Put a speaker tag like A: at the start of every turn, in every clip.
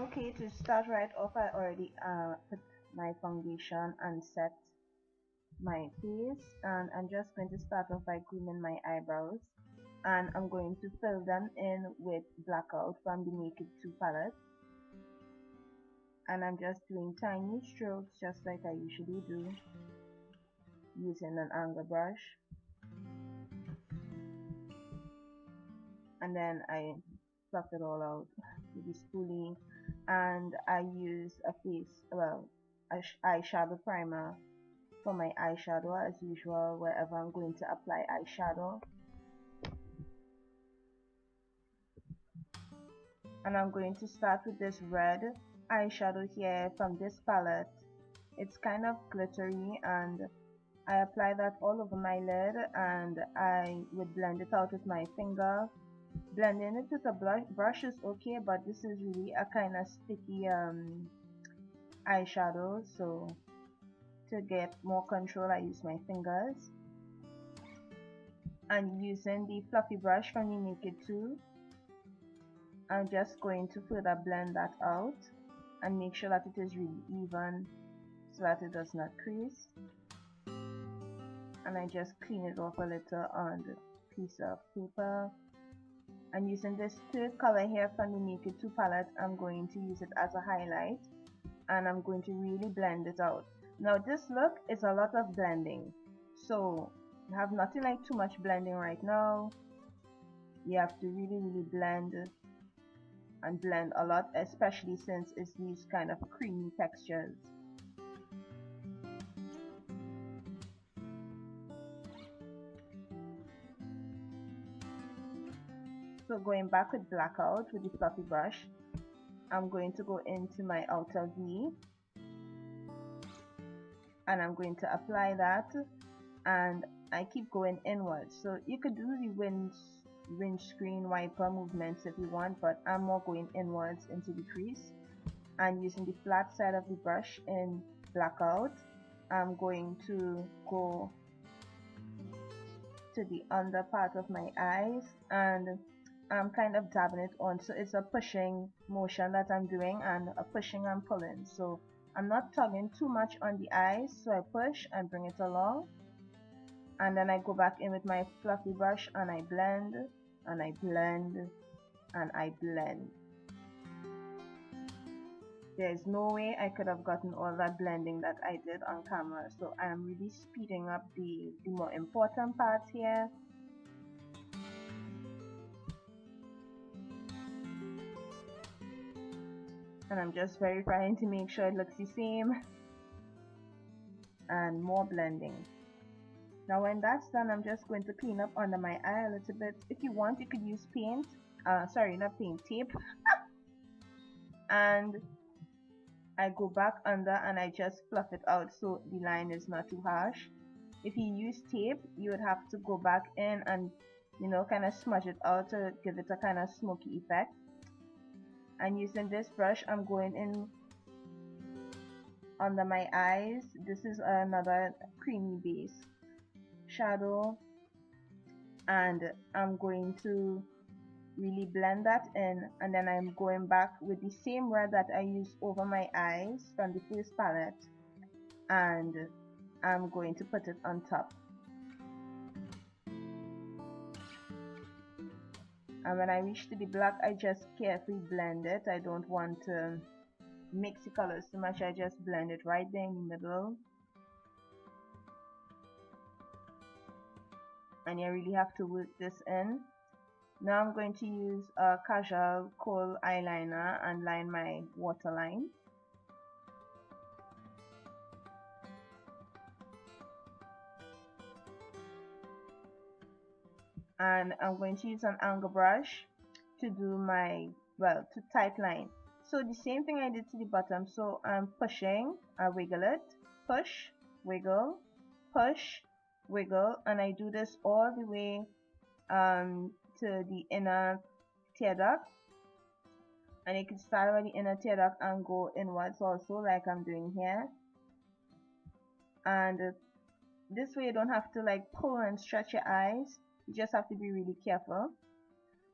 A: Okay, to start right off, I already put my foundation and set my face, and I'm just going to start off by grooming my eyebrows, and I'm going to fill them in with blackout from the Naked 2 palette, and I'm just doing tiny strokes just like I usually do using an angle brush, and then I fluff it all out with the spoolie, and I use a eyeshadow primer for my eyeshadow as usual wherever I'm going to apply eyeshadow, and I'm going to start with this red eyeshadow here from this palette. It's kind of glittery, and I apply that all over my lid, and I would blend it out with my finger. Blending it with a brush is okay, but this is really a kind of sticky eyeshadow, so to get more control I use my fingers. And using the fluffy brush from the Naked 2, I'm just going to further blend that out and make sure that it is really even so that it does not crease. And I just clean it off a little on the piece of paper. And using this third color here from the Naked 2 palette, I'm going to use it as a highlight, and I'm going to really blend it out. Now this look is a lot of blending, so you have nothing like too much blending right now. You have to really blend and blend a lot, especially since it's these kind of creamy textures. So going back with blackout with the fluffy brush, I'm going to go into my outer V, and I'm going to apply that, and I keep going inwards. So you could do the windscreen wiper movements if you want, but I'm more going inwards into the crease, and using the flat side of the brush in blackout, I'm going to go to the under part of my eyes, and I'm kind of dabbing it on, so it's a pushing motion that I'm doing, and a pushing and pulling, so I'm not tugging too much on the eyes, so I push and bring it along, and then I go back in with my fluffy brush, and I blend and I blend and I blend. There's no way I could have gotten all that blending that I did on camera, so I'm really speeding up the more important parts here. And I'm just verifying to make sure it looks the same, and more blending. Now when that's done, I'm just going to clean up under my eye a little bit. If you want, you could use paint, sorry, not paint, tape. And I go back under and I just fluff it out so the line is not too harsh. If you use tape, you would have to go back in and, you know, kind of smudge it out to give it a kind of smoky effect. And using this brush, I'm going in under my eyes. This is another creamy base shadow, and I'm going to really blend that in, and then I'm going back with the same red that I used over my eyes from the first palette, and I'm going to put it on top. And when I reach to the black, I just carefully blend it. I don't want to mix the colors too much. I just blend it right there in the middle. And you really have to work this in. Now I'm going to use a casual kohl eyeliner and line my waterline. And I'm going to use an angle brush to do my, well, to tight line. So the same thing I did to the bottom, so I'm pushing, I wiggle it, push, wiggle, push, wiggle, and I do this all the way to the inner tear duct. And you can start with the inner tear duct and go inwards also, like I'm doing here. And this way you don't have to like pull and stretch your eyes. You just have to be really careful.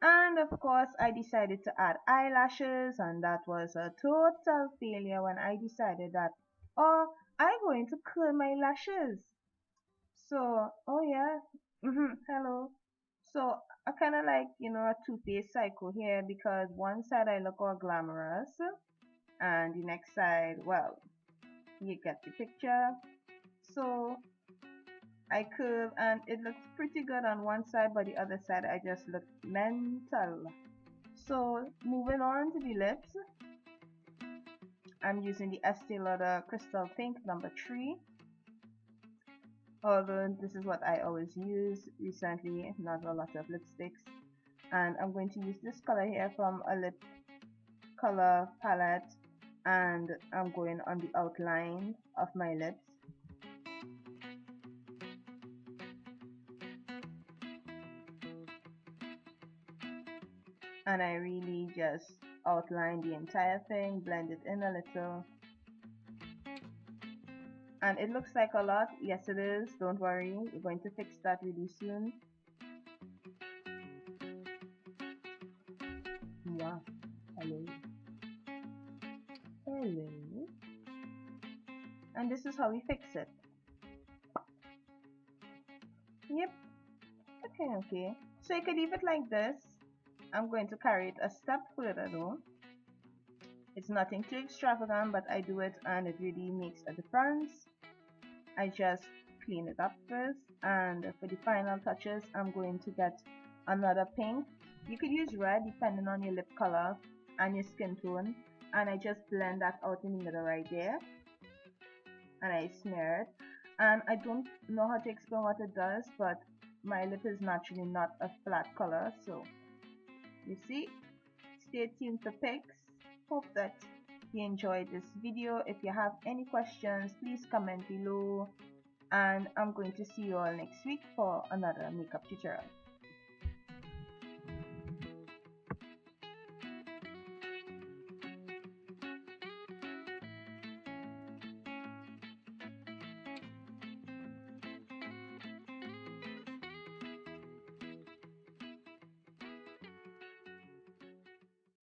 A: And of course, I decided to add eyelashes, and that was a total failure when I decided that, oh, I'm going to curl my lashes. So, oh yeah, hello. So I kind of like, a two-faced cycle here because one side I look all glamorous, and the next side, well, you get the picture. So I curve, and it looks pretty good on one side, but the other side I just look mental. So moving on to the lips, I'm using the Estee Lauder Crystal Pink number 3. Although this is what I always use recently, not a lot of lipsticks. And I'm going to use this color here from a lip color palette, and I'm going on the outline of my lips. And I really just outline the entire thing, blend it in a little. And it looks like a lot. Yes, it is. Don't worry. We're going to fix that really soon. Yeah. Hello. Hello. And this is how we fix it. Yep. Okay, okay. So you could leave it like this. I'm going to carry it a step further though. It's nothing too extravagant, but I do it and it really makes a difference. I just clean it up first, and for the final touches I'm going to get another pink. You could use red depending on your lip color and your skin tone, and I just blend that out in the middle right there, and I smear it. And I don't know how to explain what it does, but my lip is naturally not a flat color, so you see. Stay tuned for pics. Hope that you enjoyed this video. If you have any questions, please comment below, and I'm going to see you all next week for another makeup tutorial.